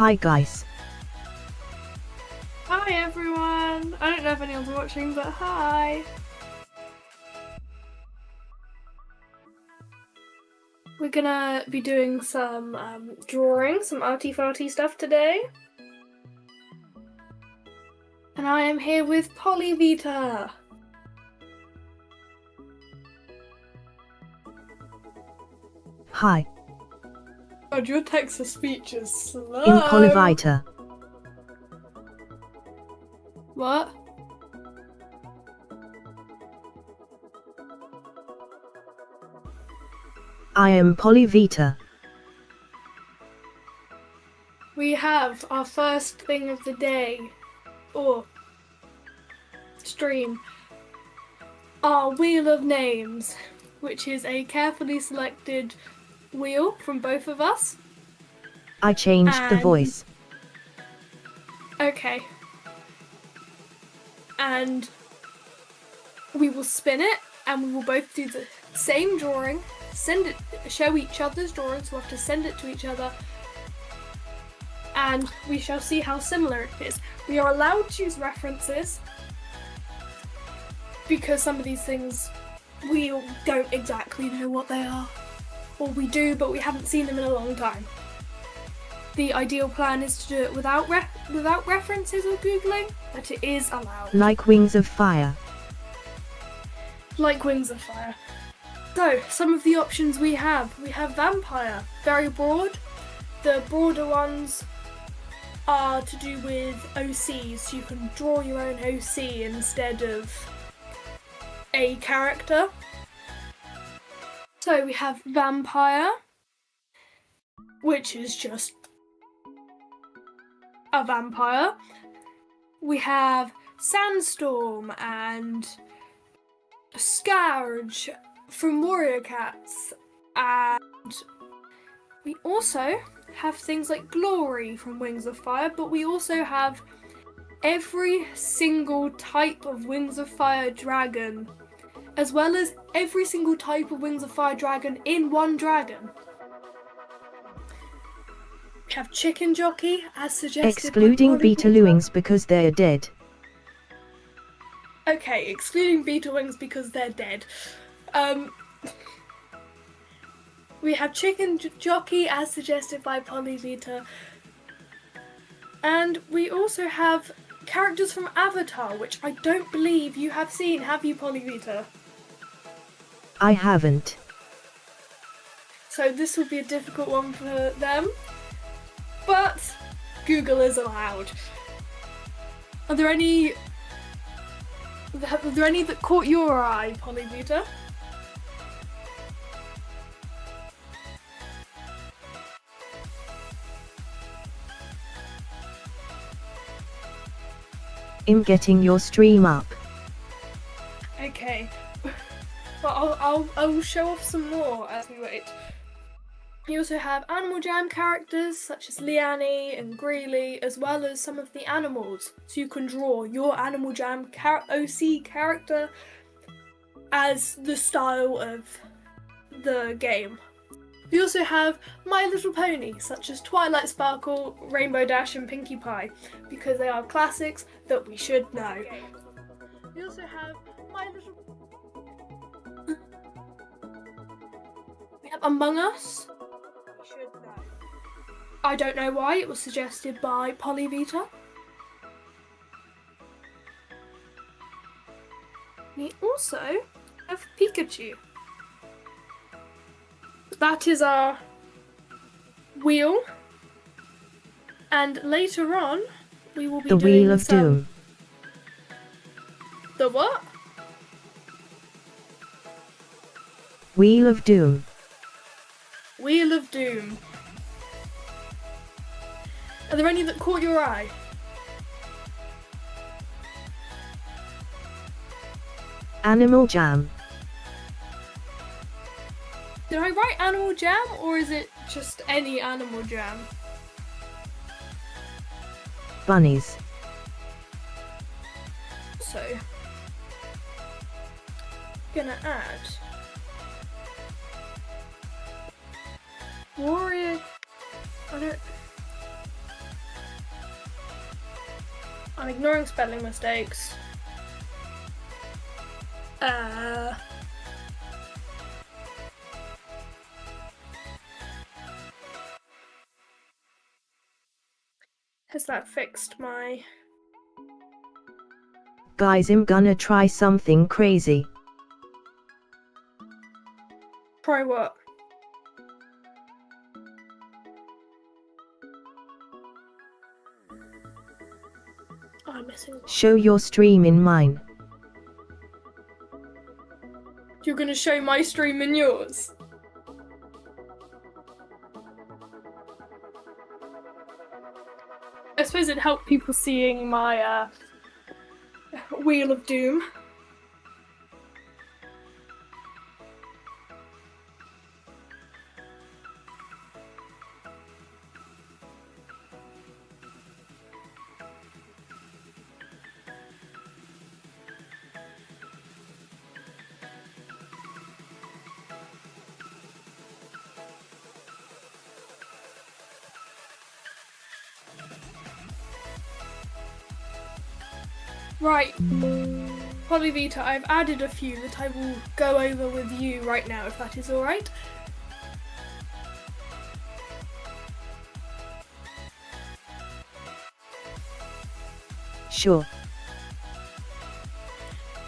Hi guys. Hi everyone! I don't know if anyone's watching, but hi! We're gonna be doing some drawing, some arty-farty stuff today. And I am here with Polyvita. Hi. God, your text-to-speech is slow. In Polyvita. What? I am Polyvita. We have our first thing of the day, or stream, our Wheel of Names, which is a carefully selected wheel from both of us. I changed the voice. Okay. And we will spin it, and we will both do the same drawing, show each other's drawings, we'll have to send it to each other, and we shall see how similar it is. We are allowed to use references, because some of these things we don't exactly know what they are. Or we do, but we haven't seen them in a long time. The ideal plan is to do it without references or Googling, but it is allowed. Like Wings of Fire. Like Wings of Fire. So, some of the options we have vampire, very broad. The broader ones are to do with OCs, so you can draw your own OC instead of a character. So we have vampire, which is just a vampire. We have sandstorm and scourge from warrior cats, and we also have things like glory from Wings of Fire, but we also have every single type of Wings of Fire dragon, as well as every single type of Wings of Fire dragon in one dragon. We have chicken jockey, as suggested Excluding by beta wings because they're dead. Okay, excluding beta wings because they're dead. We have chicken jockey, as suggested by Polyvita. And we also have characters from Avatar, which I don't believe you have seen, have you, Polyvita? I haven't. So this will be a difficult one for them. But Google is allowed. Are there any that caught your eye, Polyvita? I'm getting your stream up. Okay. Well, I will show off some more as we wait. You also have Animal Jam characters such as Liani and Greeley, as well as some of the animals. So you can draw your Animal Jam OC character as the style of the game. We also have My Little Pony, such as Twilight Sparkle, Rainbow Dash and Pinkie Pie, because they are classics that we should know. We also have We have Among Us. We should know. I don't know why, it was suggested by Polyvita. We also have Pikachu. That is our wheel, and later on we will be The doing Wheel of Doom. The what? Wheel of Doom. Wheel of Doom. Are there any that caught your eye? Animal Jam. Did I write Animal Jam, or is it just any Animal Jam? Bunnies. So, gonna add Warrior. I don't. I'm ignoring spelling mistakes. Has that fixed my... Guys, I'm gonna try something crazy. Try what? Oh, I'm missing one. Show your stream in mine. You're gonna show my stream in yours? I suppose it'd help people seeing my Wheel of Doom. Right, Polyvita, I've added a few that I will go over with you right now, if that is alright. Sure.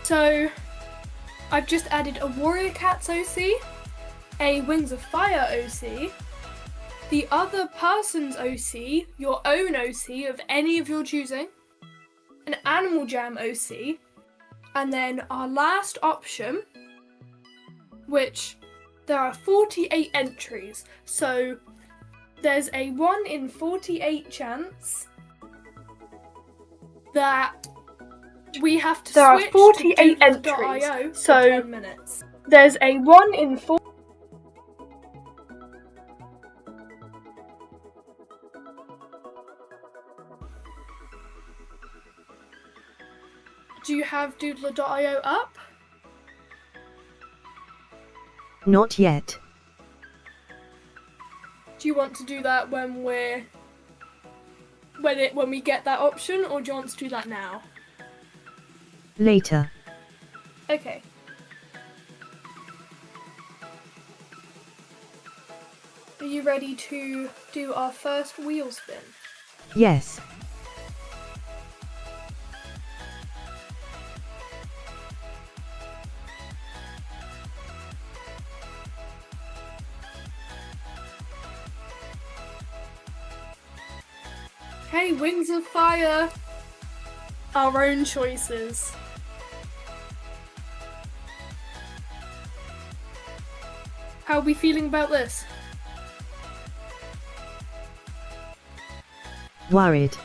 So, I've just added a Warrior Cats OC, a Wings of Fire OC, the other person's OC, your own OC of any of your choosing, an Animal Jam OC, and then our last option, which there are 48 entries, so there's a 1 in 48 chance that we have to There switch are 48 to entries, Doodle.io for so 10 minutes. there's a 1 in 4. Do you have Doodle.io up? Not yet. Do you want to do that when we get that option, or do you want to do that now? Later. Okay. Are you ready to do our first wheel spin? Yes. Okay, Wings of Fire. Our own choices. How are we feeling about this? Worried.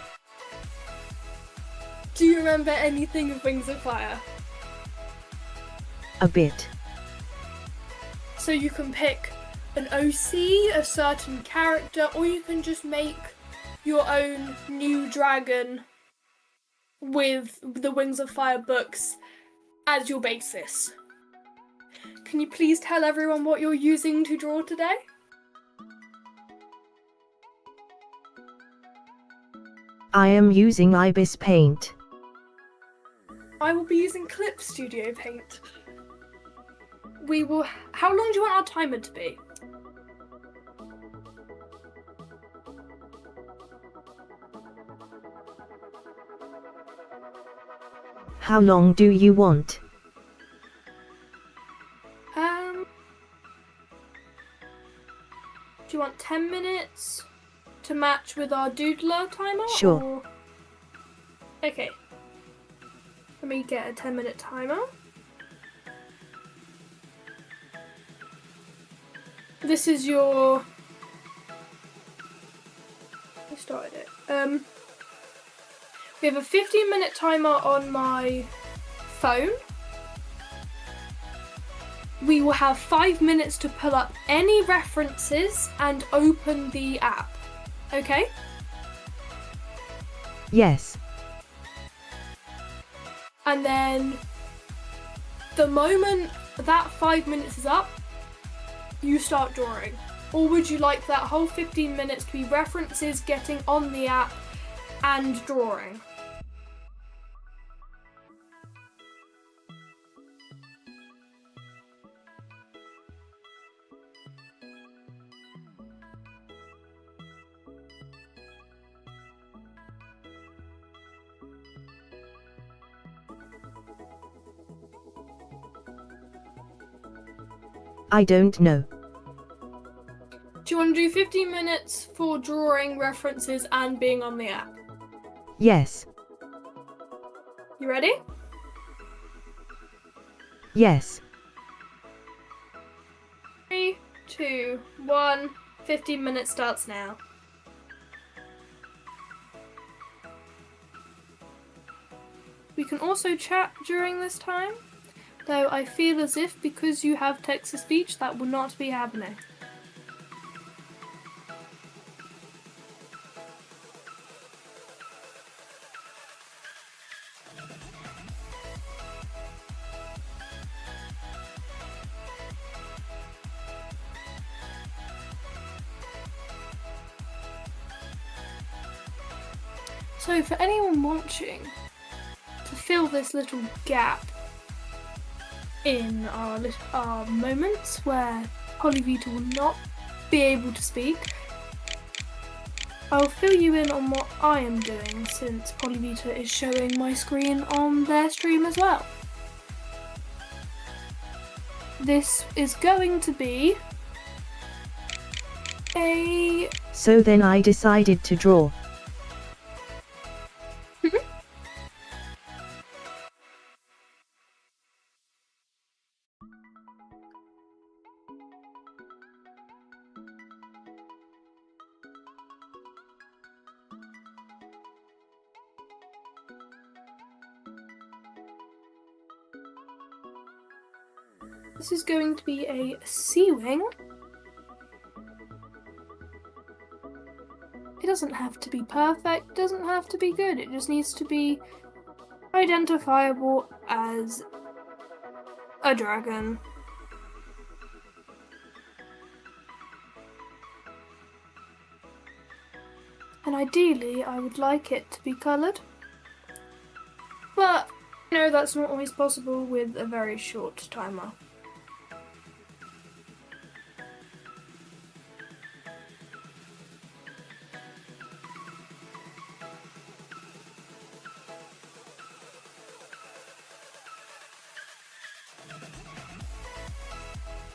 Do you remember anything of Wings of Fire? A bit. So you can pick an OC, a certain character, or you can just make your own new dragon with the Wings of Fire books as your basis. Can you please tell everyone what you're using to draw today? I am using Ibis paint. I will be using Clip Studio Paint. How long do you want our timer to be? How long do you want? Do you want 10 minutes to match with our doodler timer? Sure. Or... Okay. Let me get a 10-minute timer. This is your... I started it. We have a 15-minute timer on my phone. We will have 5 minutes to pull up any references and open the app. Okay? Yes. And then the moment that 5 minutes is up, you start drawing. Or would you like that whole 15 minutes to be references, getting on the app, and drawing? I don't know. Do you want to do 15 minutes for drawing, references, and being on the app? Yes. You ready? Yes. 3, 2, 1. 15 minutes starts now. We can also chat during this time, though I feel as if because you have text-to-speech that will not be happening. So for anyone watching, to fill this little gap in our moments where Polyvita will not be able to speak, I'll fill you in on what I am doing since Polyvita is showing my screen on their stream as well. This is going to be a... So then I decided to draw. This is going to be a sea wing. It doesn't have to be perfect, doesn't have to be good, it just needs to be identifiable as a dragon. And ideally I would like it to be coloured. But you know that's not always possible with a very short timer.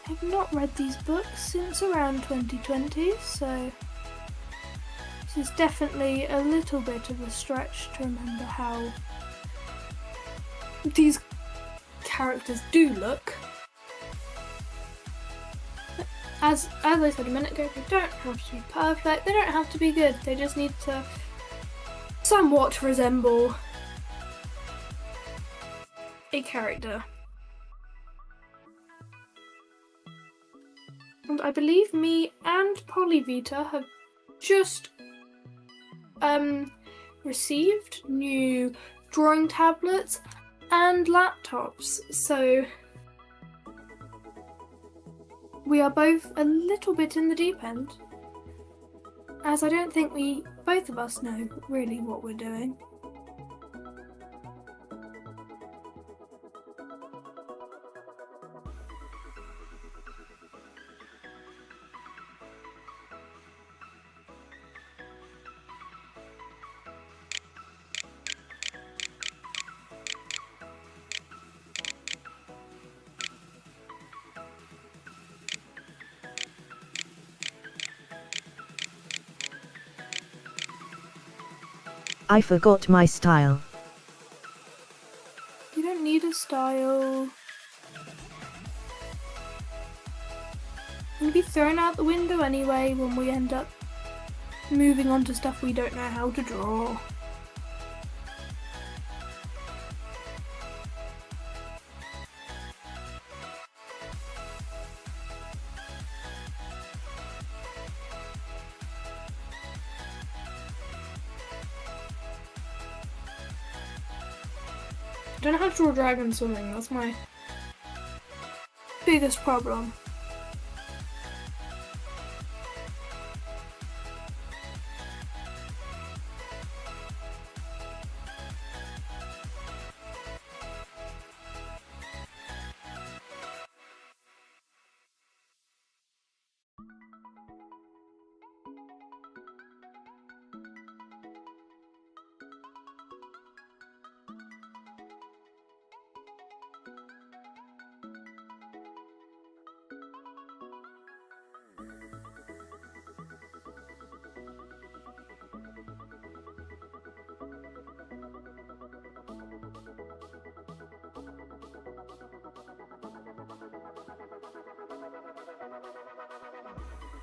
I've not read these books since around 2020, so this is definitely a little bit of a stretch to remember how these characters do look. As I said a minute ago, they don't have to be perfect, they don't have to be good, they just need to somewhat resemble a character. And I believe me and Polyvita have just received new drawing tablets and laptops, so we are both a little bit in the deep end, as I don't think both of us know really what we're doing. I forgot my style. You don't need a style. It'll be thrown out the window anyway when we end up moving on to stuff we don't know how to draw. I don't know how to draw dragon swimming, that's my biggest problem.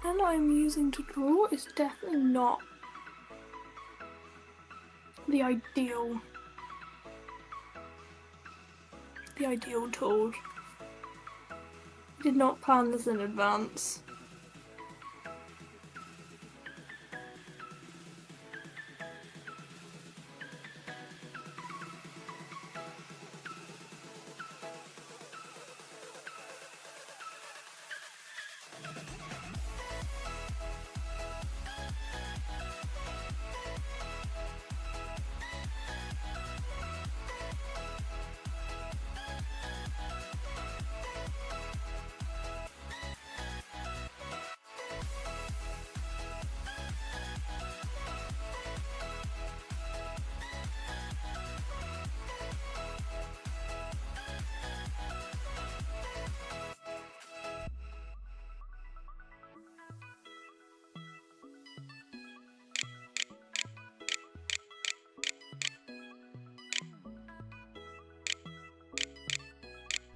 pen I'm using to draw is definitely not the ideal tool. I did not plan this in advance.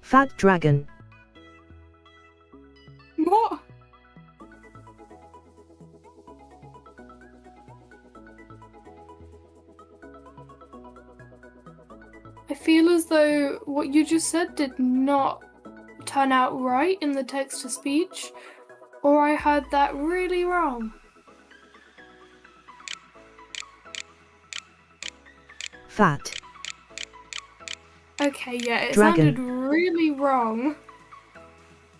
Fat dragon. What? I feel as though what you just said did not turn out right in the text-to-speech, or I had that really wrong. Fat. Okay, yeah, it Dragon. sounded really wrong.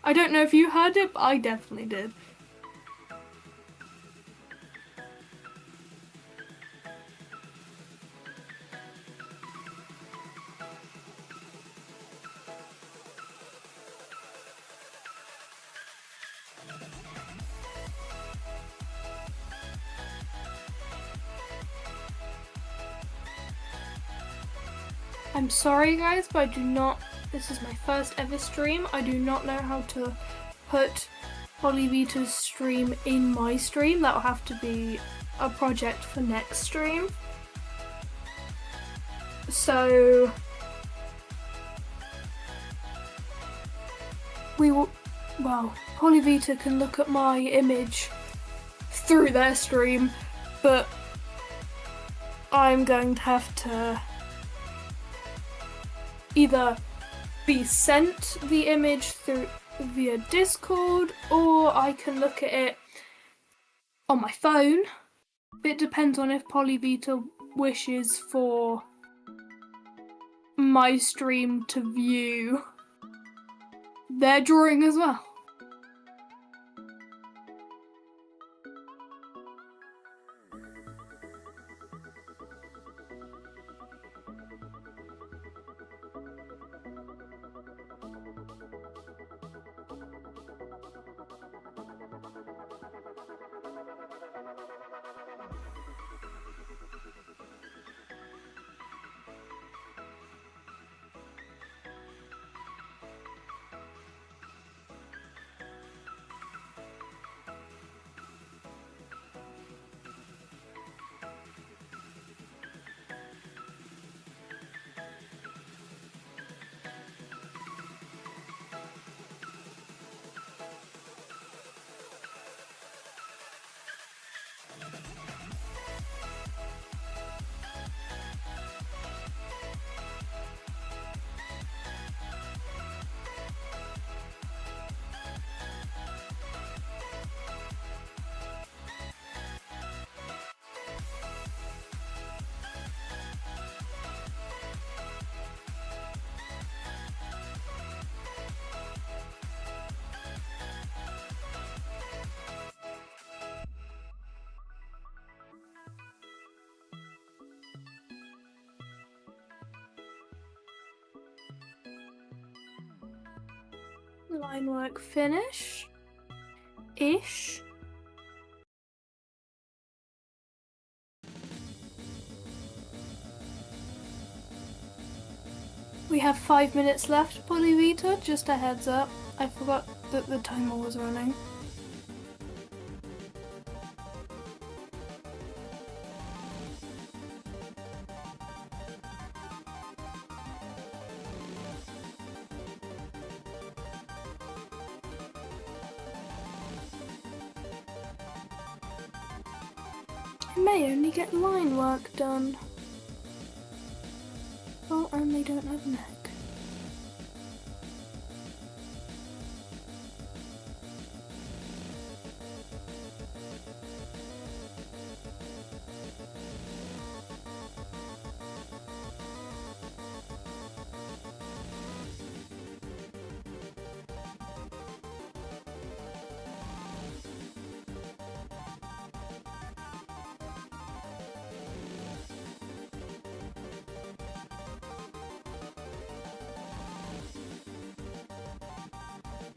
I don't know if you heard it, but I definitely did. I'm sorry guys, but I do not, this is my first ever stream, I do not know how to put Polyvita's stream in my stream. That will have to be a project for next stream. So we will, well, Polyvita can look at my image through their stream, but I'm going to have to either be sent the image through via Discord, or I can look at it on my phone. It depends on if Polyvita wishes for my stream to view their drawing as well. Line work finish. Ish. We have 5 minutes left, Polyvita, just a heads up. I forgot that the timer was running. I may only get line work done. Oh, and they don't have a neck.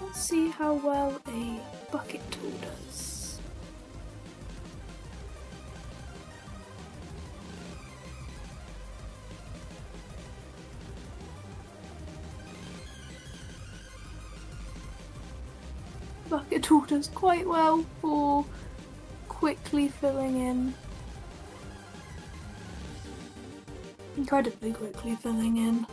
Let's see how well a bucket tool does. Bucket tool does quite well for quickly filling in. Incredibly quickly filling in.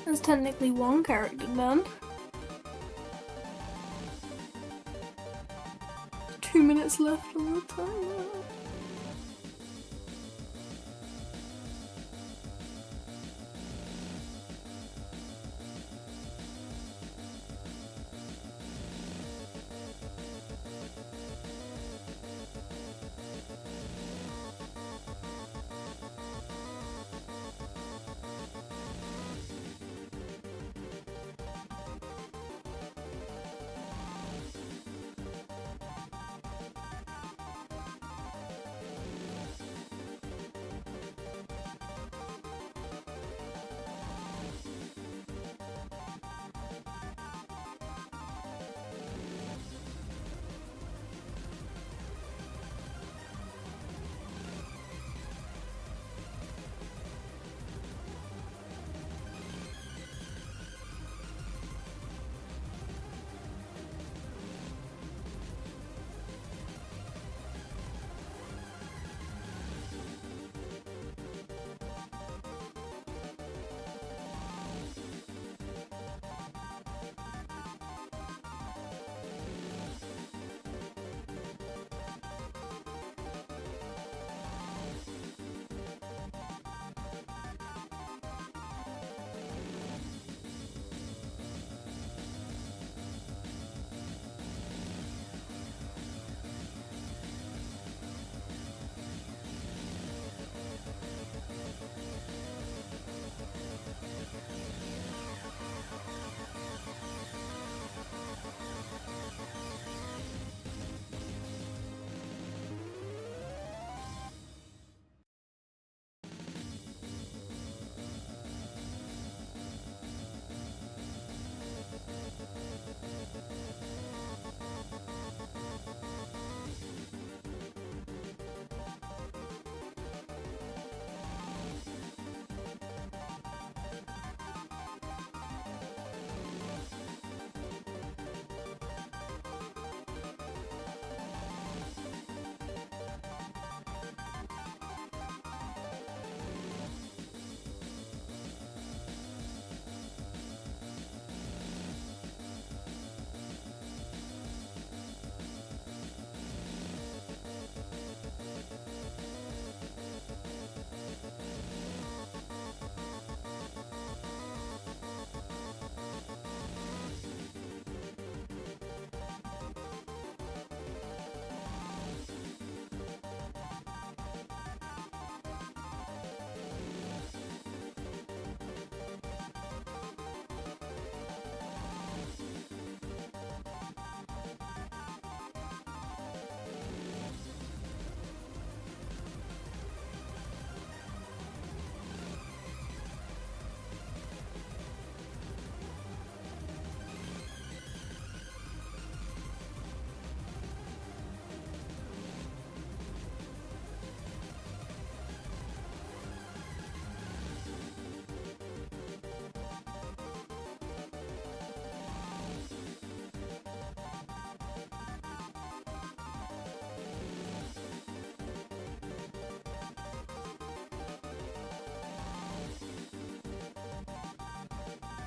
There's technically one character done. 2 minutes left on the timer.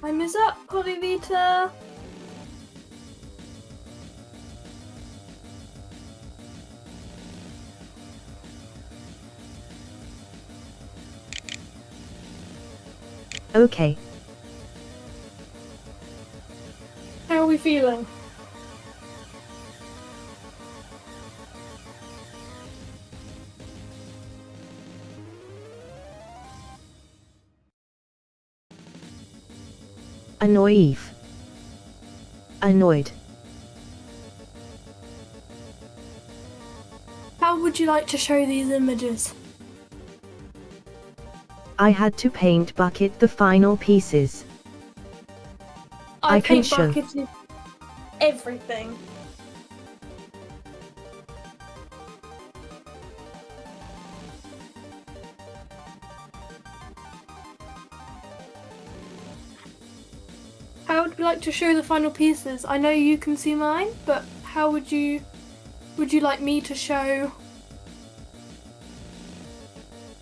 Time is up, Polyvita. Okay. How are we feeling? Annoyed. How would you like to show these images? I had to paint bucket the final pieces. I can paint show. bucketed everything. How would you like to show the final pieces? I know you can see mine, but how would you like me to show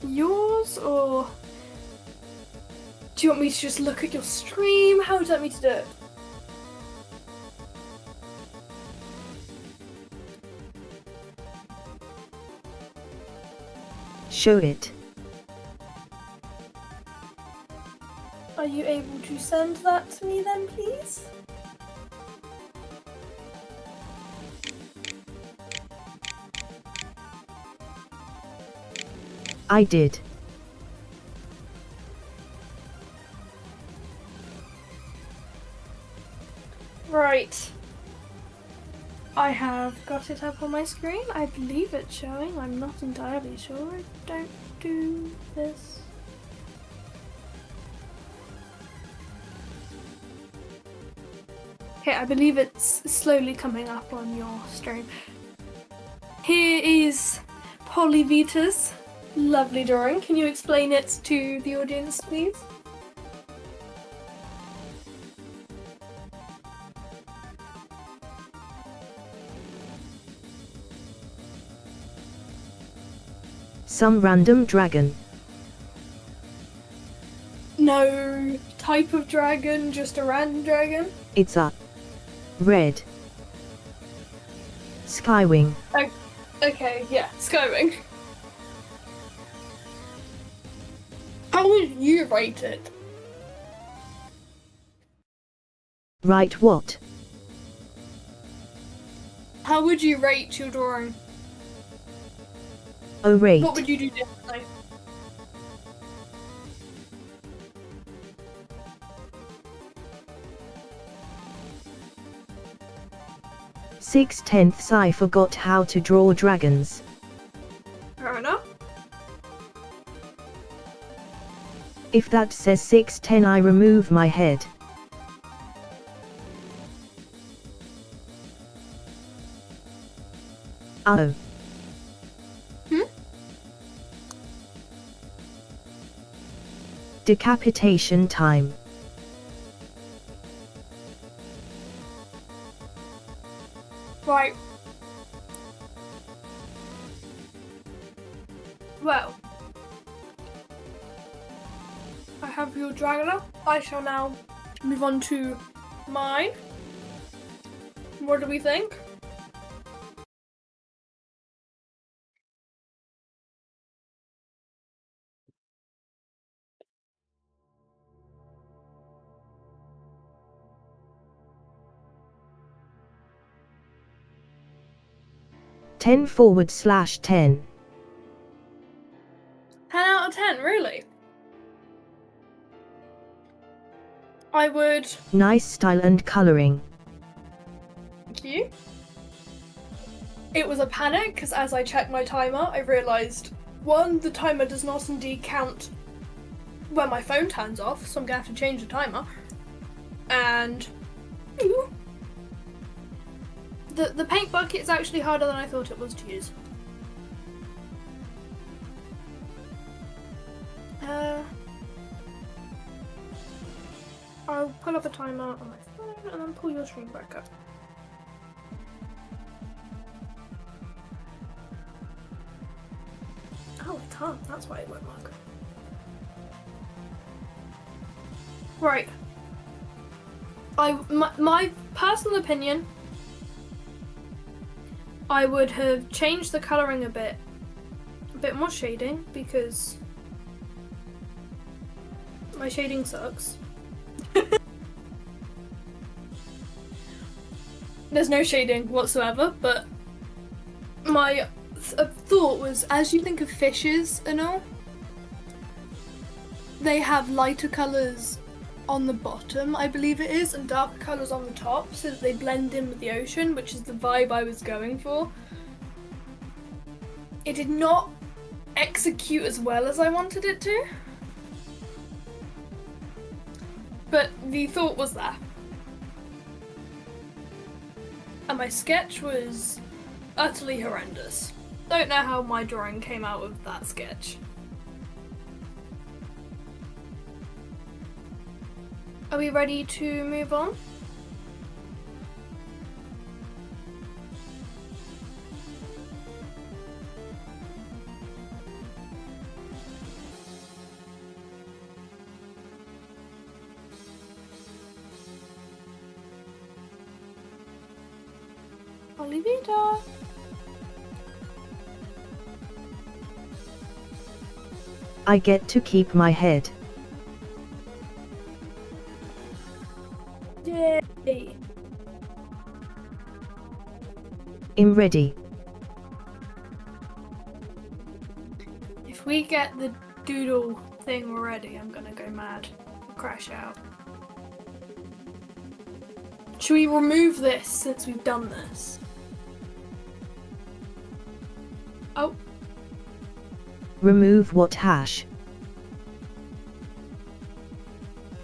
yours, or do you want me to just look at your stream? How would you like me to do it? Show it. Are you able to send that to me then, please? I did. Right. I have got it up on my screen. I believe it's showing. I'm not entirely sure. Don't do this. Okay, I believe it's slowly coming up on your stream. Here is Polyvita's lovely drawing. Can you explain it to the audience, please? Some random dragon. No type of dragon, just a random dragon? It's a red skywing. Oh, okay, yeah, Skywing. How would you rate it? Right what? How would you rate your drawing? Oh rate. What would you do differently? Six-tenths I forgot how to draw dragons. Fair enough. If that says 610 I remove my head. Oh. Decapitation time. Right. Well, I have your dragon up. I shall now move on to mine. What do we think? /10. 10 out of 10, really? I would. Nice style and coloring. Thank you. It was a panic because as I checked my timer, I realised, one, the timer does not indeed count when my phone turns off, so I'm gonna have to change the timer. And two, the paint bucket is actually harder than I thought it was to use. I'll pull up a timer on my phone and then pull your screen back up. Oh, I can't. That's why it won't work. Right. My personal opinion, I would have changed the colouring a bit more shading, because my shading sucks. There's no shading whatsoever, but my thought was, as you think of fishes and all, they have lighter colours on the bottom, I believe it is, and darker colours on the top, so that they blend in with the ocean, which is the vibe I was going for. It did not execute as well as I wanted it to, but the thought was there. And my sketch was utterly horrendous. Don't know how my drawing came out of that sketch. Are we ready to move on? Olivia. I get to keep my head. Yay! I'm ready. If we get the doodle thing already, I'm gonna go mad. Crash out. Should we remove this since we've done this? Oh. Remove what hash?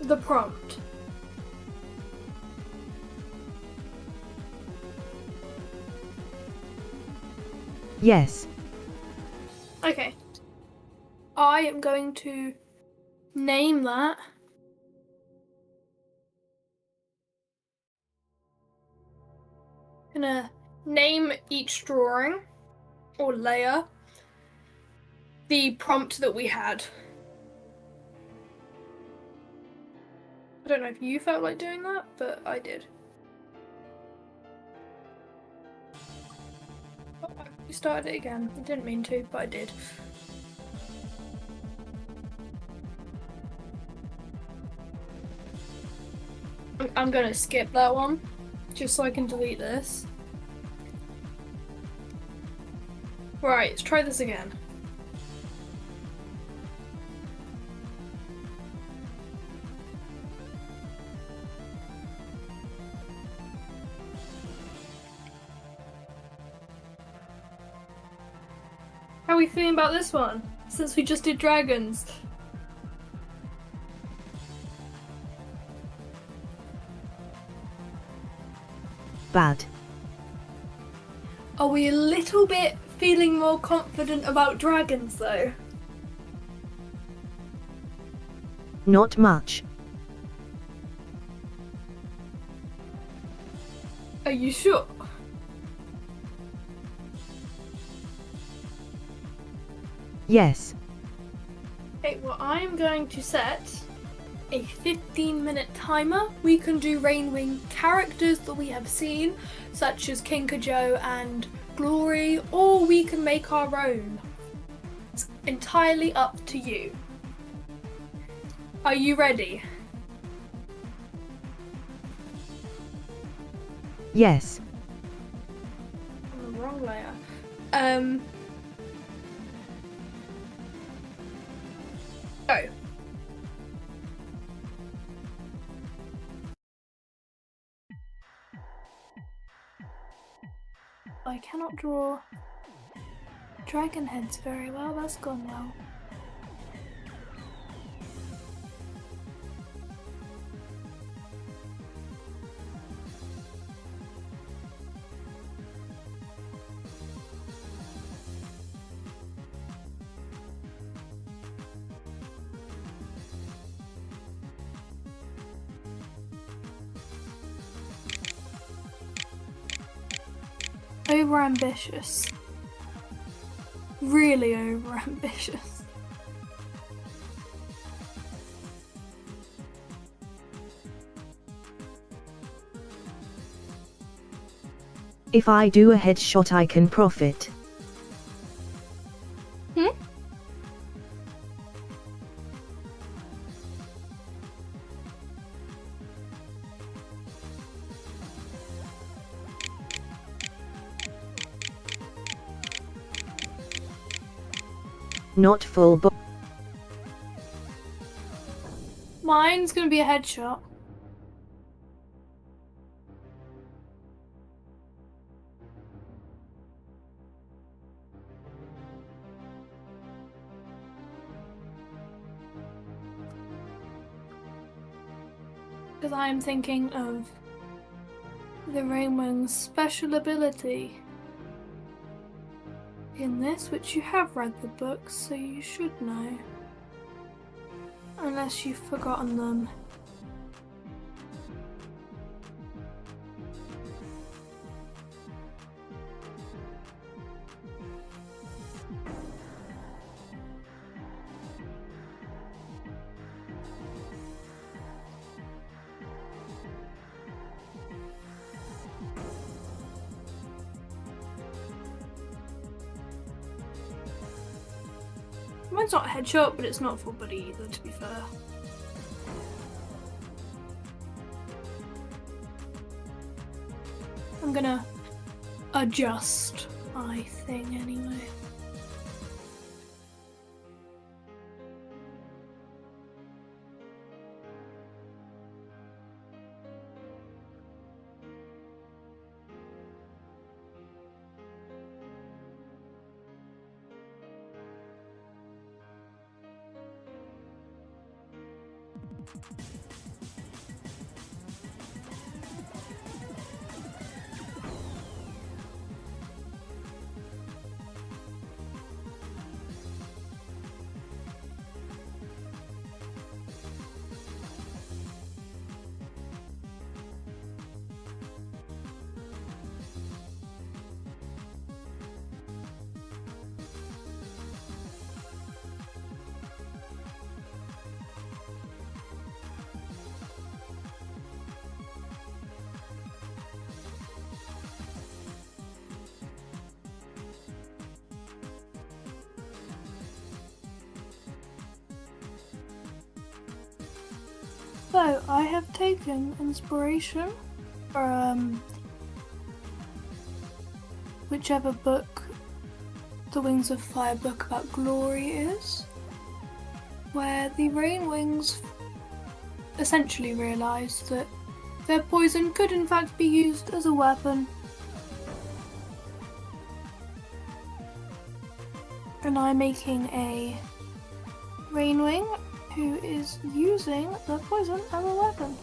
The prompt. Yes. Okay. I am going to name that gonna name each drawing or layer the prompt that we had. I don't know if you felt like doing that, but I did. Oh, I started it again. I didn't mean to, but I did. I'm gonna skip that one, just so I can delete this. Right, let's try this again. How are we feeling about this one, since we just did dragons? Bad. Are we a little bit feeling more confident about dragons though? Not much. Are you sure? Yes. Okay, well I'm going to set a 15-minute timer. We can do Rainwing characters that we have seen, such as Kinkajo and Glory, or we can make our own. It's entirely up to you. Are you ready? Yes. On the wrong layer. Go. I cannot draw dragon heads very well. That's gone now. Over ambitious. Really over ambitious. If I do a headshot I can profit. Not full bo- Mine's gonna be a headshot. Because I'm thinking of the Rainwing's special ability in this, which you have read the books, so you should know. Unless you've forgotten them. Mine's not a headshot, but it's not full body either, to be fair. I'm gonna adjust my thing anyway. So, I have taken inspiration from whichever book the Wings of Fire book about glory is, where the Rainwings essentially realised that their poison could in fact be used as a weapon. And I'm making a Rainwing who is using the poison as a weapon.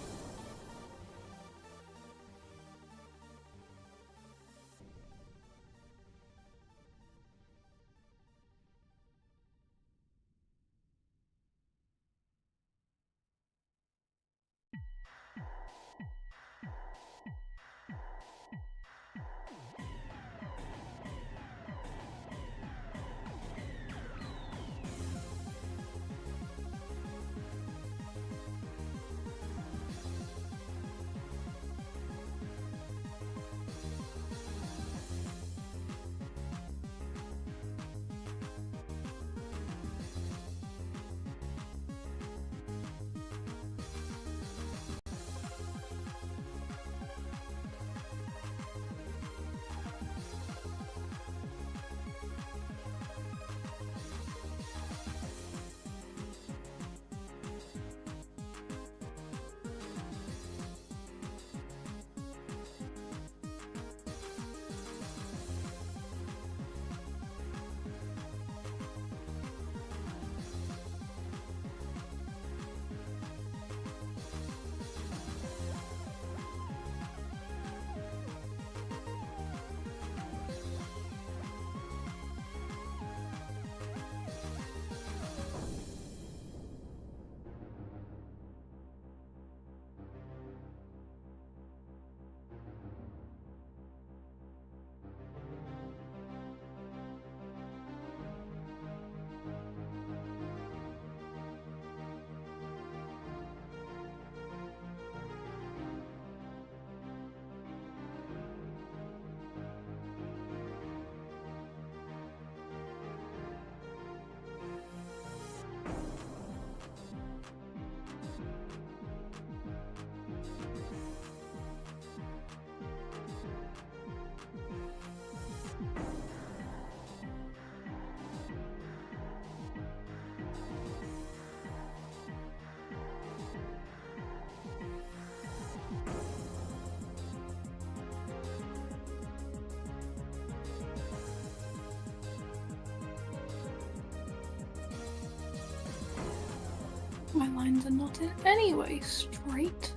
My lines are not in any way straight.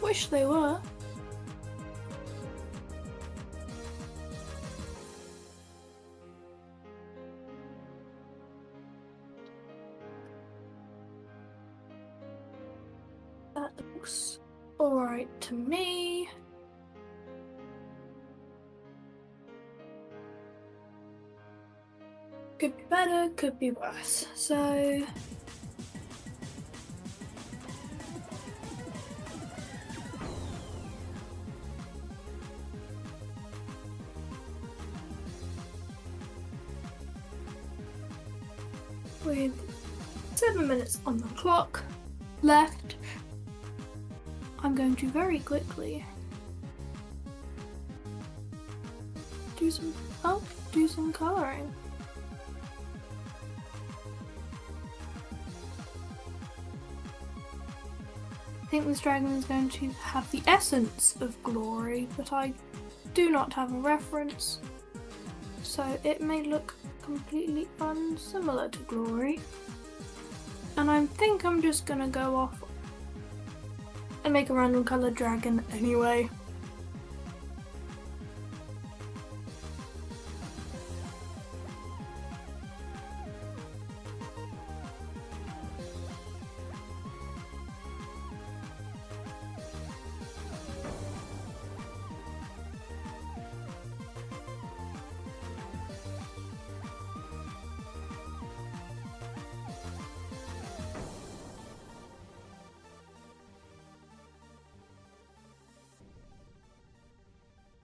Wish they were. That looks alright to me. Could be better, could be worse. So with 7 minutes on the clock left, I'm going to very quickly do some colouring. I think this dragon is going to have the essence of glory, but I do not have a reference, so it may look completely unsimilar to glory. And I think I'm just gonna go off and make a random coloured dragon anyway.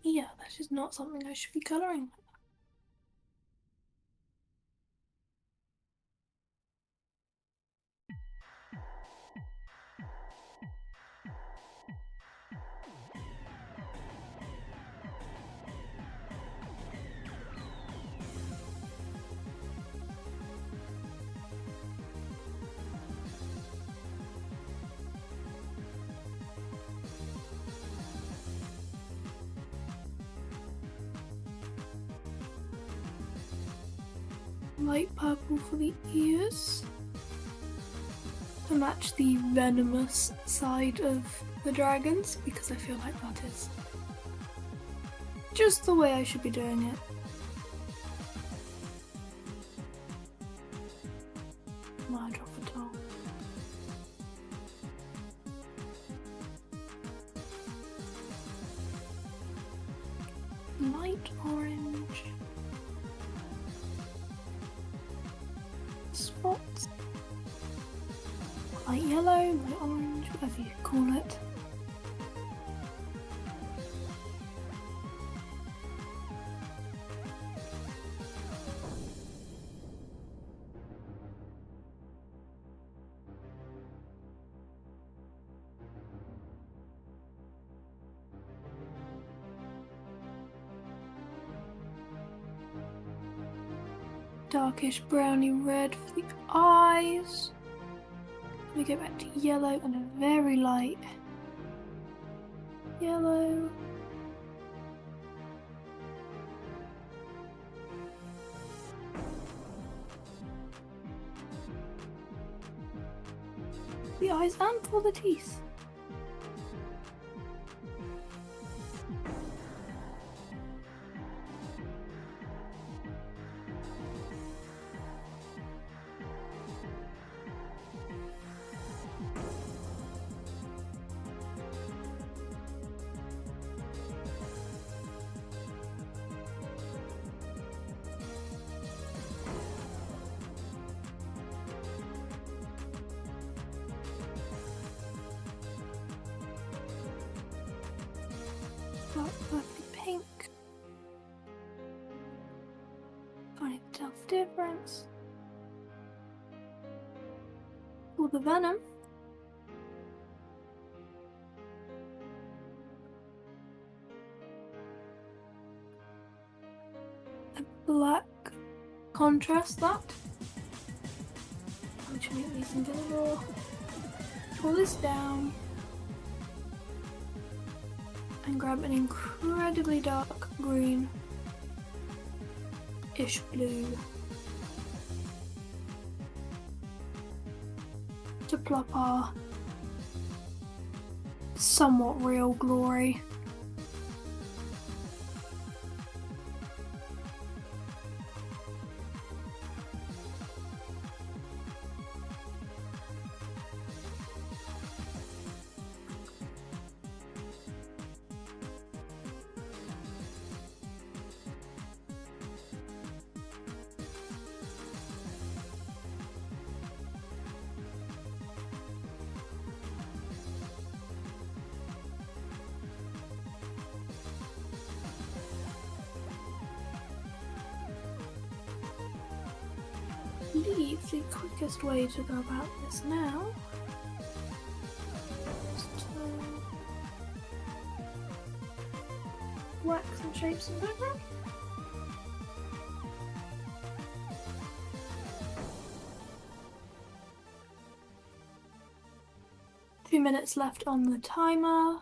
Yeah, that is not something I should be colouring. Light purple for the ears to match the venomous side of the dragons, because I feel like that is just the way I should be doing it. Might drop a towel. Light orange. Spots. Light yellow, light orange, whatever you call it. Darkish browny red for the eyes. We go back to yellow and a very light yellow. The eyes and for the teeth. Dark purple pink. Can't even tell the difference. For the venom, a black contrast that. I'm trying to make these into a little. Pull this down and grab an incredibly dark green-ish blue. to plop our somewhat real glory. I believe the quickest way to go about this now is to whack some shapes in the background. Two minutes left on the timer.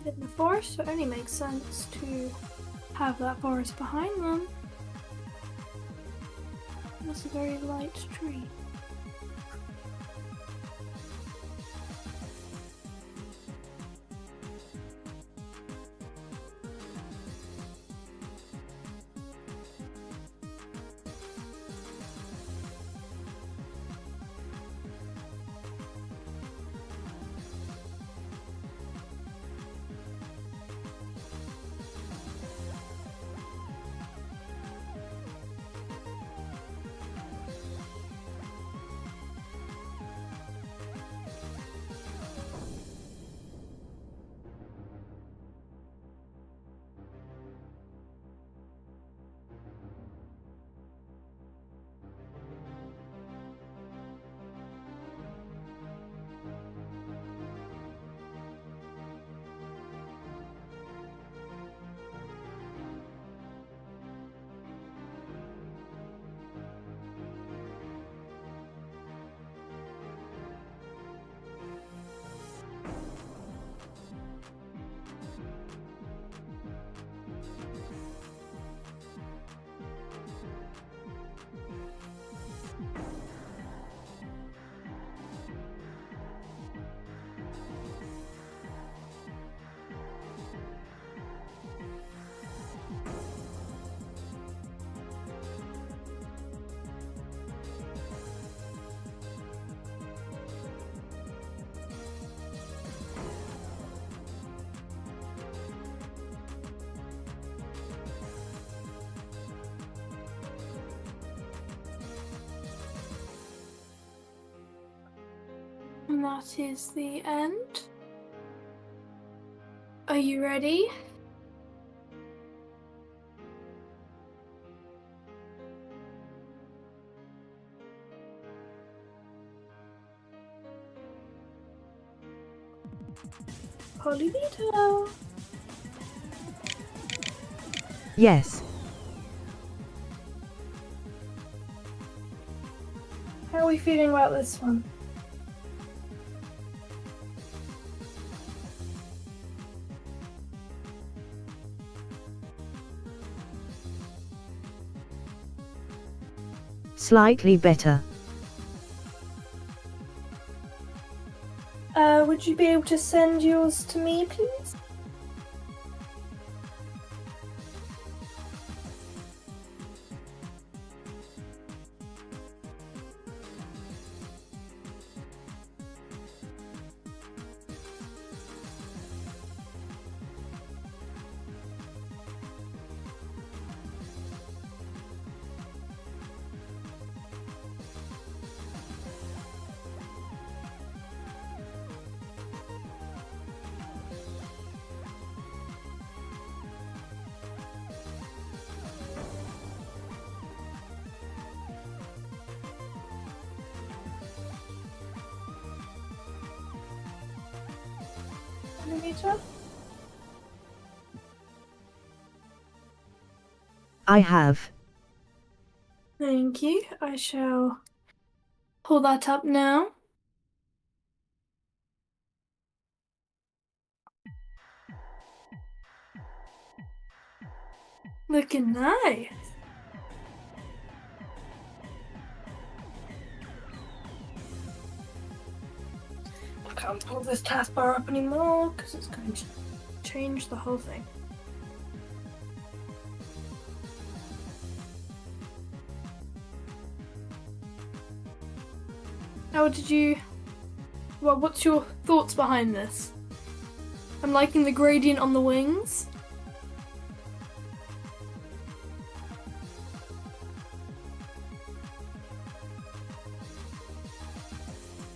In the forest, so it only makes sense to have that forest behind them. That's a very light tree. And that is the end. Are you ready? Polybito. Yes. How are we feeling about this one? Slightly better. Would you be able to send yours to me, please? millimeter? I have. Thank you. I shall pull that up now. Looking nice. I can't pull this taskbar up anymore because it's going to change the whole thing. How did you... Well, what's your thoughts behind this? I'm liking the gradient on the wings.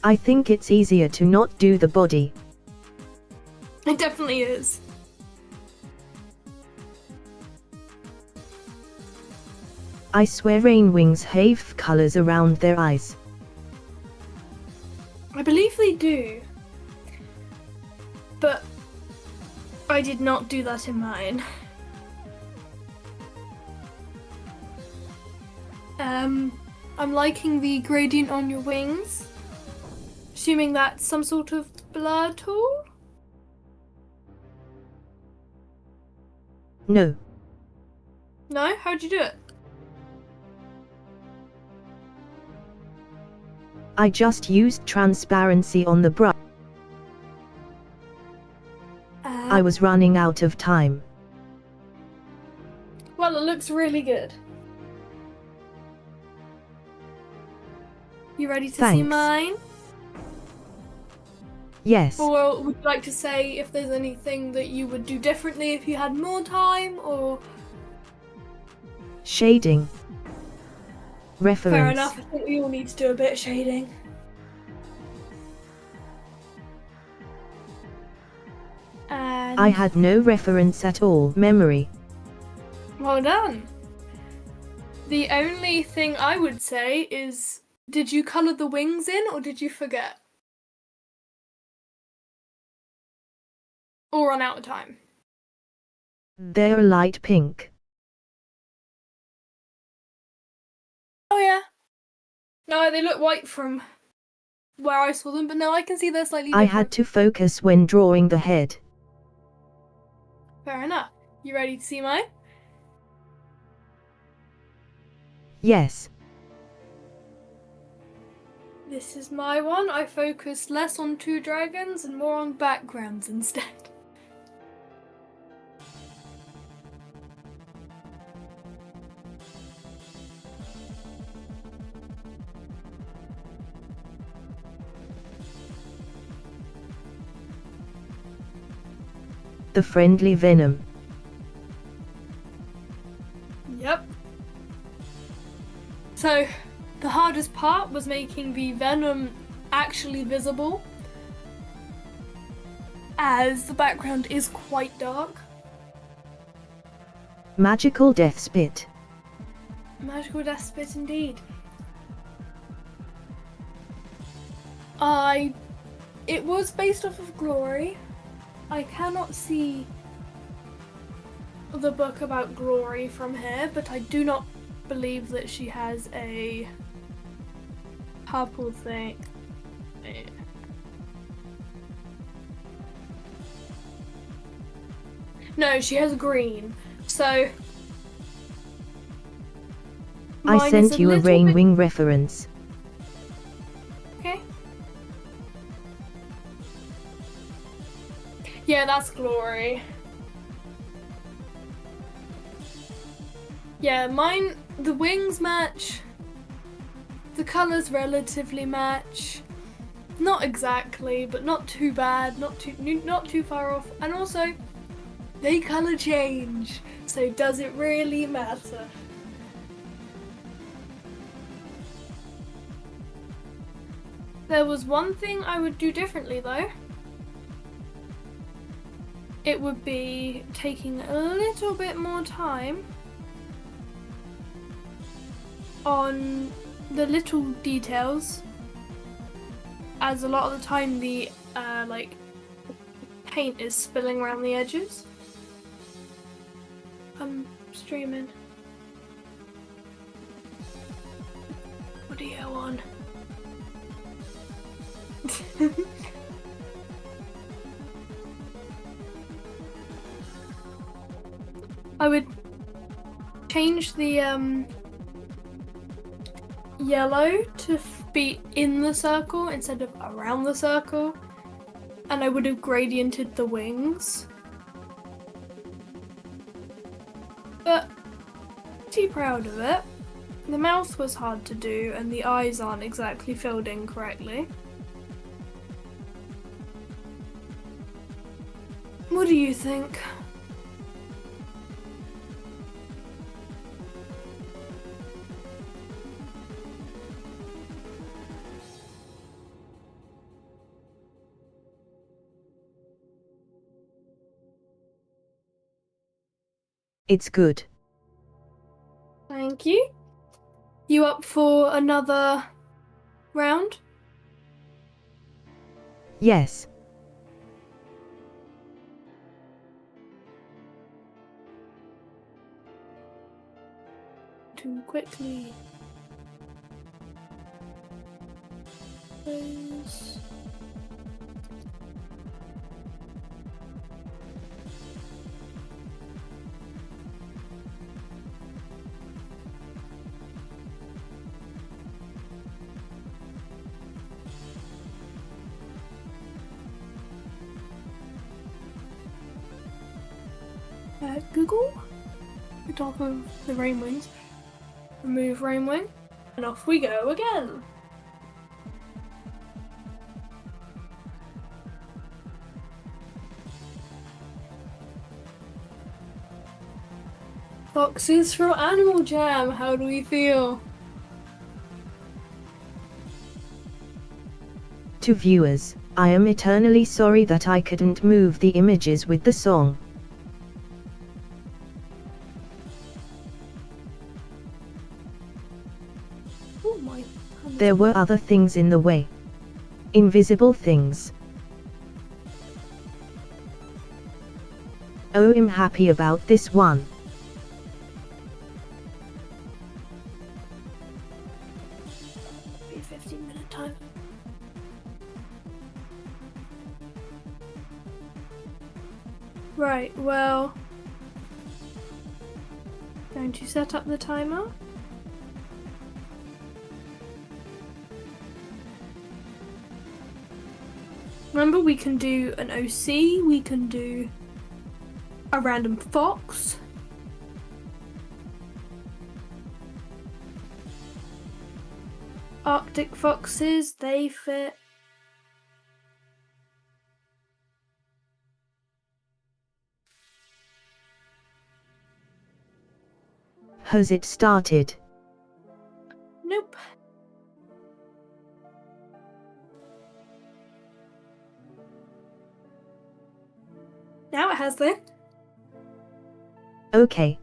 I think it's easier to not do the body. It definitely is. I swear rainwings have colours around their eyes. I believe they do. But I did not do that in mine. I'm liking the gradient on your wings. Assuming that's some sort of blur tool? No. No? How'd you do it? I just used transparency on the brush. I was running out of time. Well, it looks really good. You ready to see Thanks. mine? Yes. Or would you like to say if there's anything that you would do differently if you had more time, or... Shading. Reference. Fair enough, I think we all need to do a bit of shading. And... I had no reference at all. Memory. Well done. The only thing I would say is, did you colour the wings in, or did you forget? Or run out of time? They're light pink. Oh yeah. No, they look white from where I saw them, but no, I can see they're slightly I different. had to focus when drawing the head. Fair enough. You ready to see mine? Yes. This is my one. I focused less on two dragons and more on backgrounds instead. The friendly venom. Yep. So, the hardest part was making the venom actually visible, as the background is quite dark. Magical death spit. Magical death spit indeed. It was based off of Glory. I cannot see the book about Glory from here, but I do not believe that she has a purple thing. No, she has green. So I mine is sent you a little bit- rainwing reference. Okay. Yeah, that's Glory. Yeah, mine, the wings match. The colours relatively match. Not exactly, but not too bad, not too far off. And also, they colour change. So does it really matter? There was one thing I would do differently though. It would be taking a little bit more time on the little details, as a lot of the time the paint is spilling around the edges. I'm streaming. Audio on. I would change the yellow to be in the circle instead of around the circle, and I would have gradiented the wings. But pretty proud of it. The mouth was hard to do and the eyes aren't exactly filled in correctly. What do you think? It's good. Thank you. You up for another round? Yes. Too quickly. Close. Google, the top of the rain wings, remove rain wing, and off we go again. Foxes from Animal Jam, how do we feel? To viewers, I am eternally sorry that I couldn't move the images with the song. Oh my. There were other things in the way. Invisible things. Oh, I'm happy about this one. Be a 15-minute time. Right, well, going to set up the timer. Remember, we can do an OC, we can do a random fox. Arctic foxes, they fit. Has it started? Nope. Now it has though. Okay.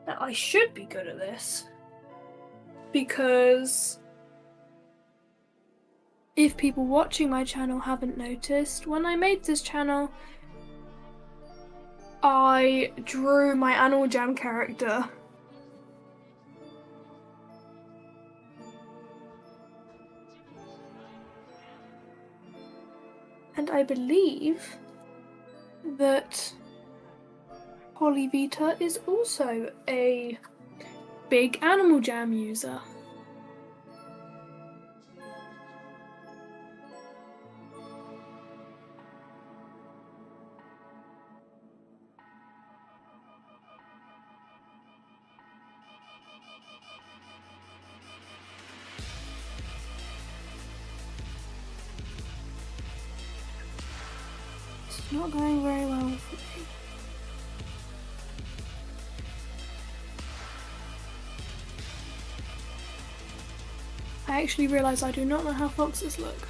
Now I should be good at this. Because if people watching my channel haven't noticed, when I made this channel, I drew my Animal Jam character. And I believe that Polyvita is also a big Animal Jam user. It's not going very well for me. I actually realise I do not know how foxes look.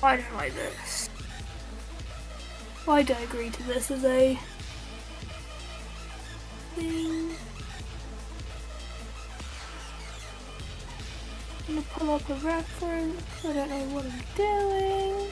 I don't like this. Why do I agree to this as a thing? I'm gonna pull up a reference. I don't know what I'm doing.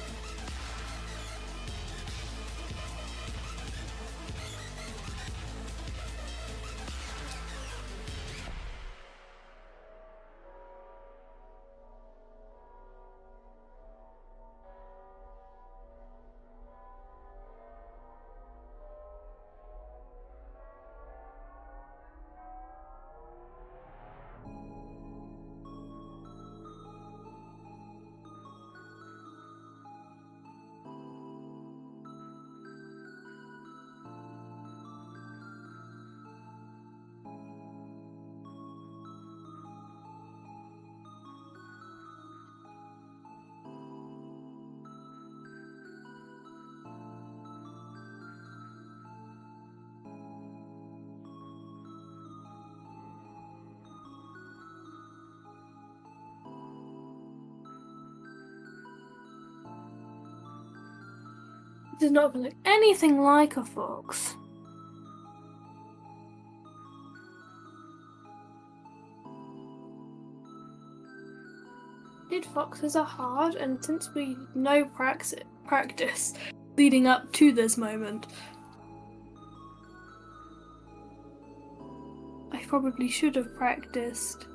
It does not look anything like a fox. Foxes are hard, and since we know practice leading up to this moment, I probably should have practiced.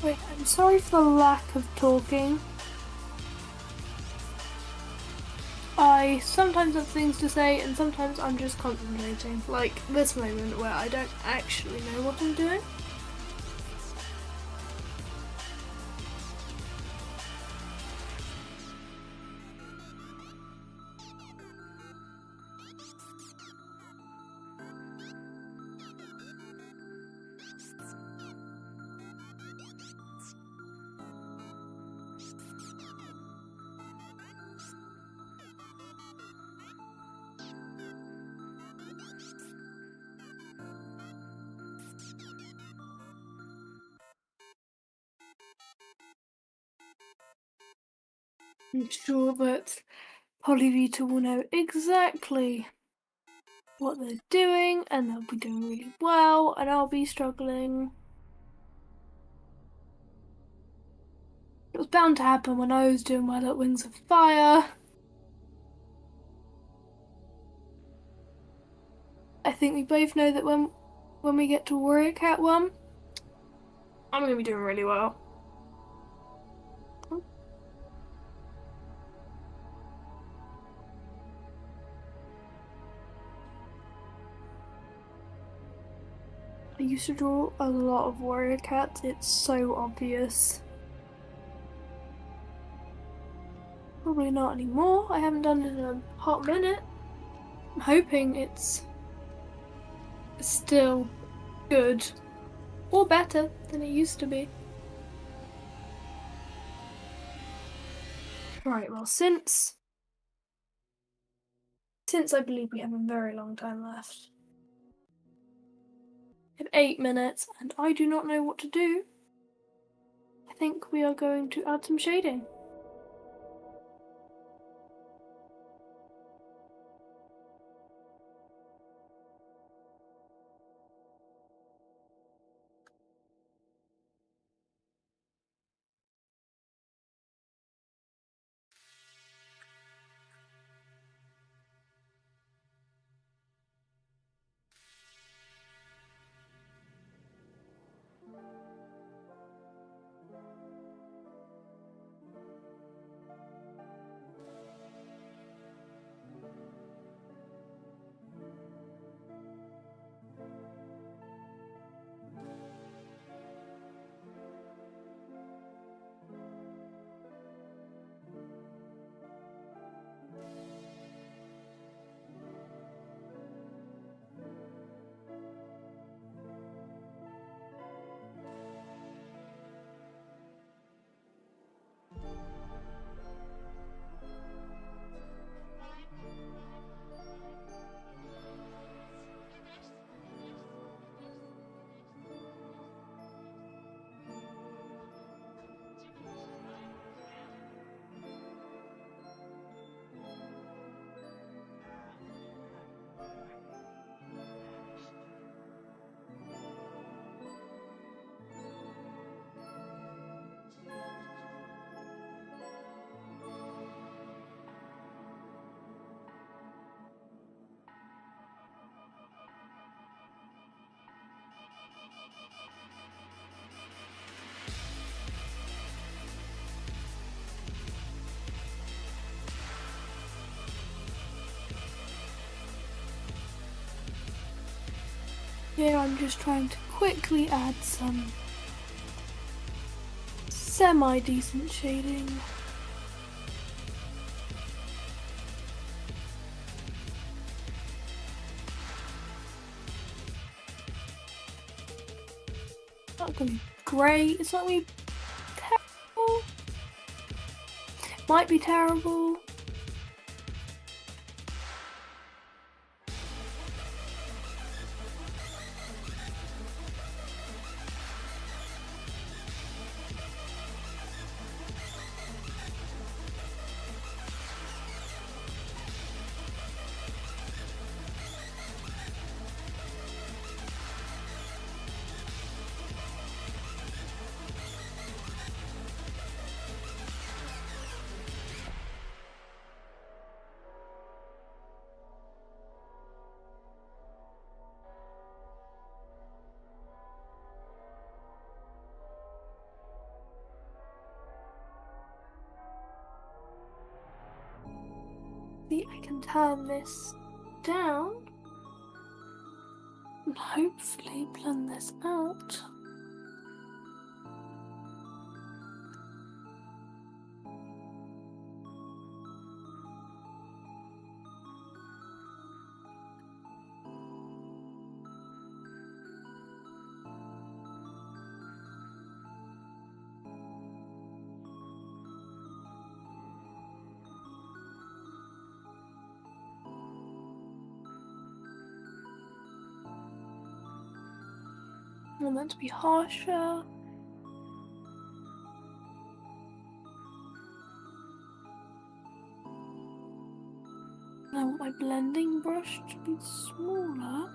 Wait, I'm sorry for the lack of talking. I sometimes have things to say and sometimes I'm just concentrating, like this moment where I don't actually know what I'm doing. I'm sure that Polyvita will know exactly what they're doing and they'll be doing really well and I'll be struggling. It was bound to happen when I was doing my little Wings of Fire. I think we both know that when we get to Warrior Cat 1, I'm going to be doing really well. I used to draw a lot of warrior cats, it's so obvious. Probably not anymore, I haven't done it in a hot minute. I'm hoping it's still good, or better than it used to be. Right, well since I believe we have a very long time left. We have 8 minutes and I do not know what to do. I think we are going to add some shading. Here I'm just trying to quickly add some semi-decent shading. It's not gonna be great, it's not gonna be terrible. Might be terrible. See, I can turn this down and hopefully blend this out. I want that to be harsher. And I want my blending brush to be smaller.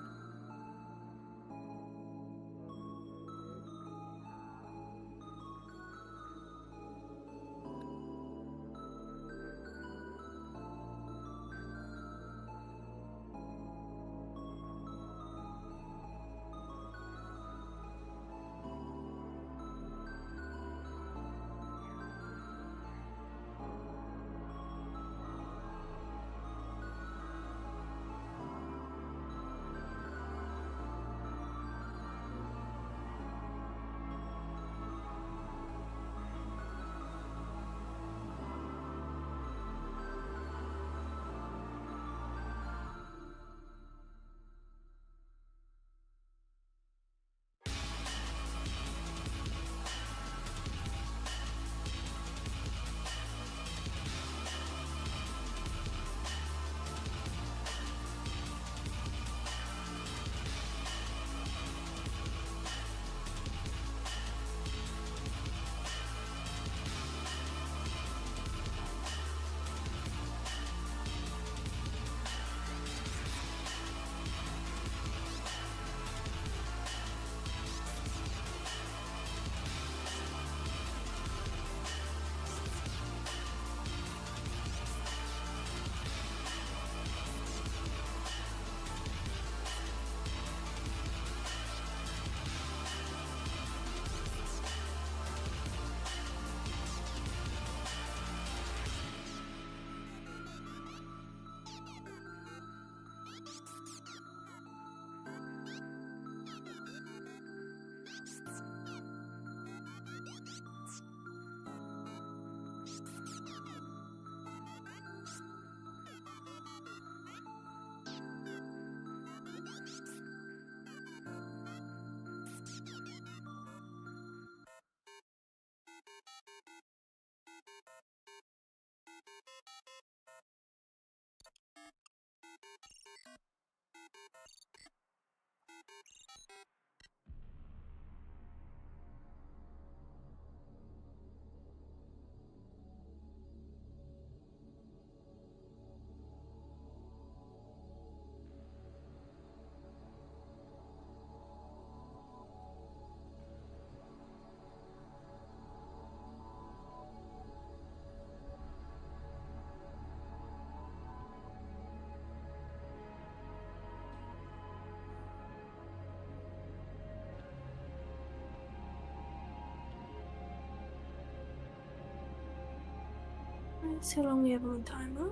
Let's see how long we have on the timer.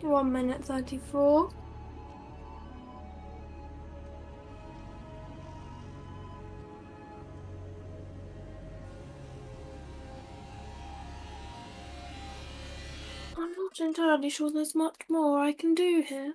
1 minute 34. not entirely sure there's much more I can do here.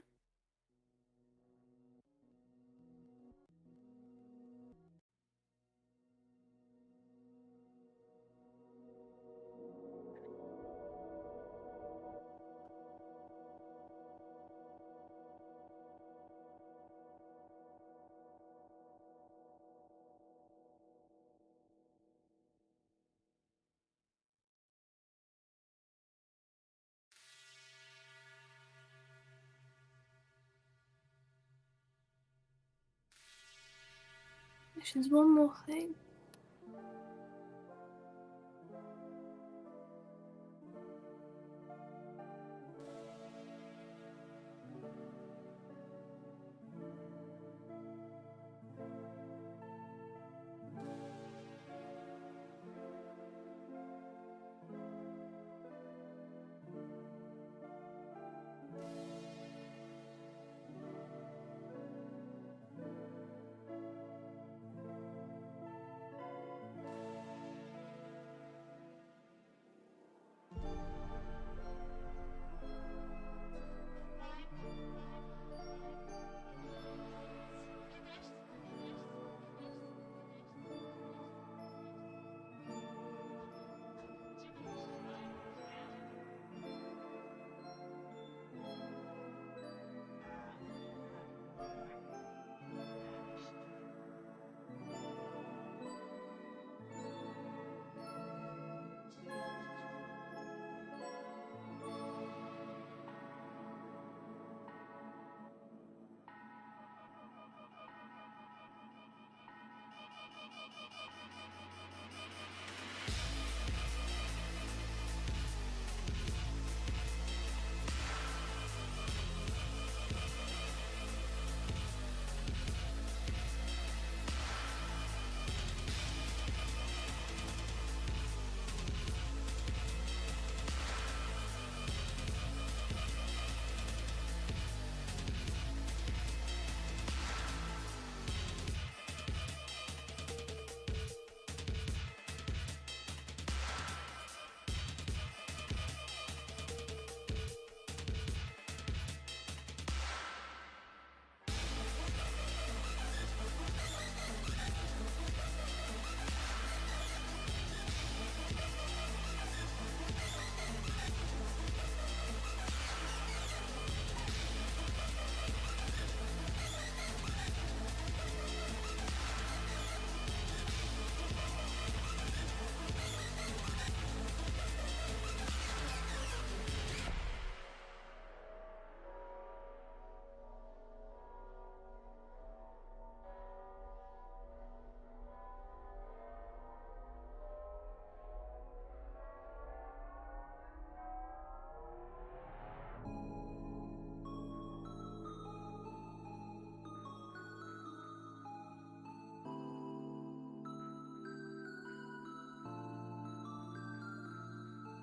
There's one more thing.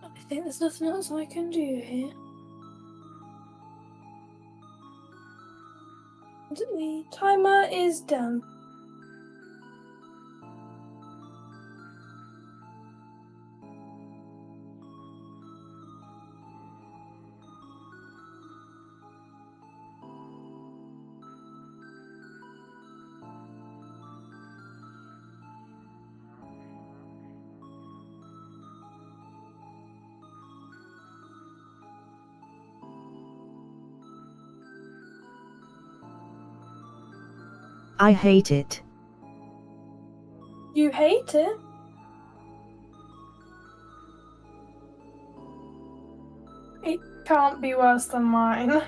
I think there's nothing else I can do here. The timer is done. I hate it. You hate it? It can't be worse than mine.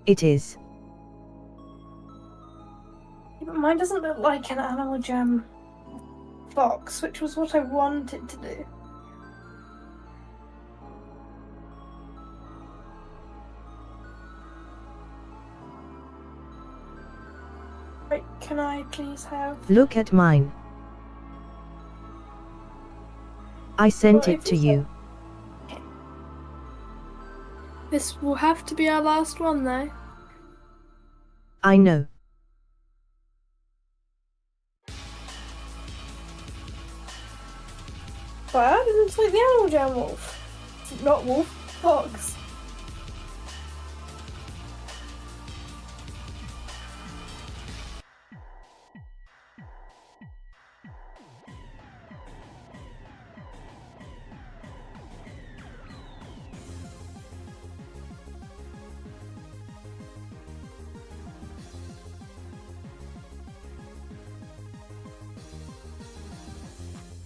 It is. But mine doesn't look like an Animal Jam box, which was what I wanted to do. Right, can I please have... Look at mine. I sent Well, it if to it's you. This will have to be our last one, though. I know. But it's like the Animal Jam wolf. Not wolf. fox.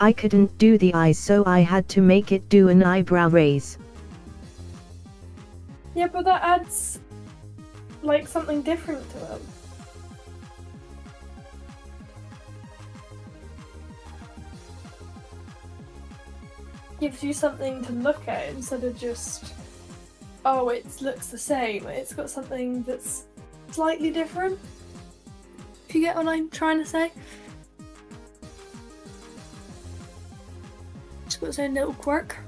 I couldn't do the eyes, so I had to make it do an eyebrow raise. Yeah, but that adds like something different to it. Gives you something to look at instead of just, oh, it looks the same. It's got something that's slightly different. If you get what I'm trying to say. It's got its own little quirk.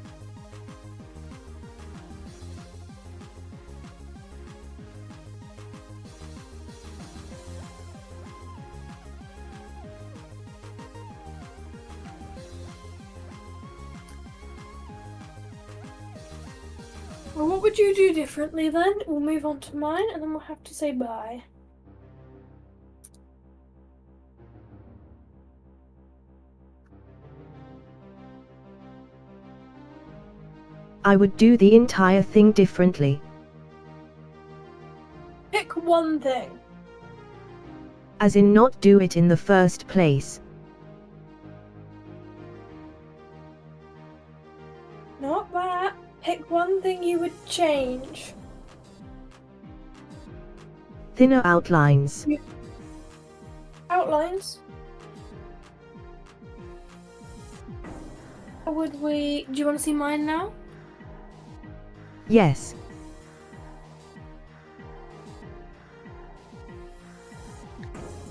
Well, what would you do differently then? We'll move on to mine and then we'll have to say bye. I would do the entire thing differently. Pick one thing. As in not do it in the first place. Not that. Pick one thing you would change. Thinner outlines. Outlines. Do you want to see mine now? Yes.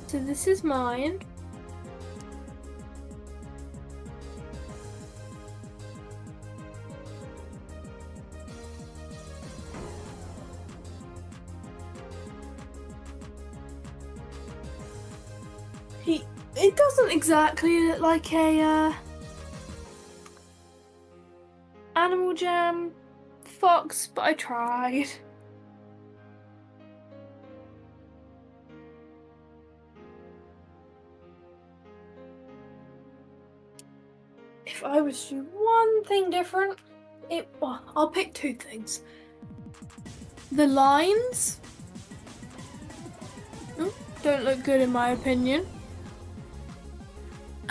So this is mine. It doesn't exactly look like a Animal Jam fox, but I tried. If I was to do one thing different, I'll pick two things. The lines don't look good in my opinion.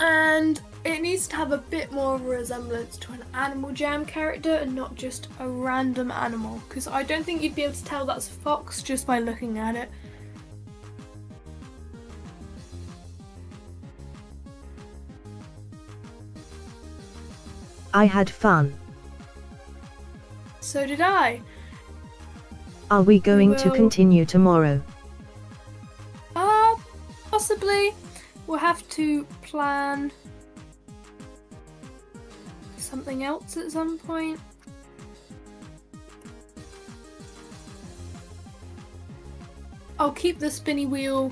And it needs to have a bit more of a resemblance to an Animal Jam character and not just a random animal, because I don't think you'd be able to tell that's a fox just by looking at it. I had fun. So did I. Are we going to will- continue tomorrow? Possibly. We'll have to plan something else at some point. I'll keep the spinny wheel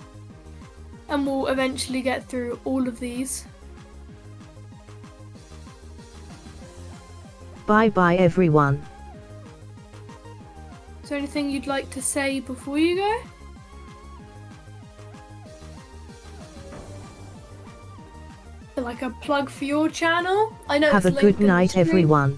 and we'll eventually get through all of these. Bye bye everyone. Is there anything you'd like to say before you go? Like a plug for your channel? I know Have a it's good linked in the night stream. everyone.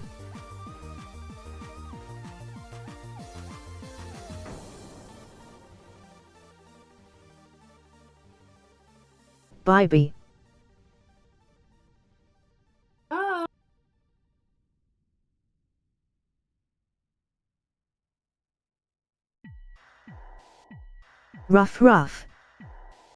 Bye bye. Bye. Ruff ruff.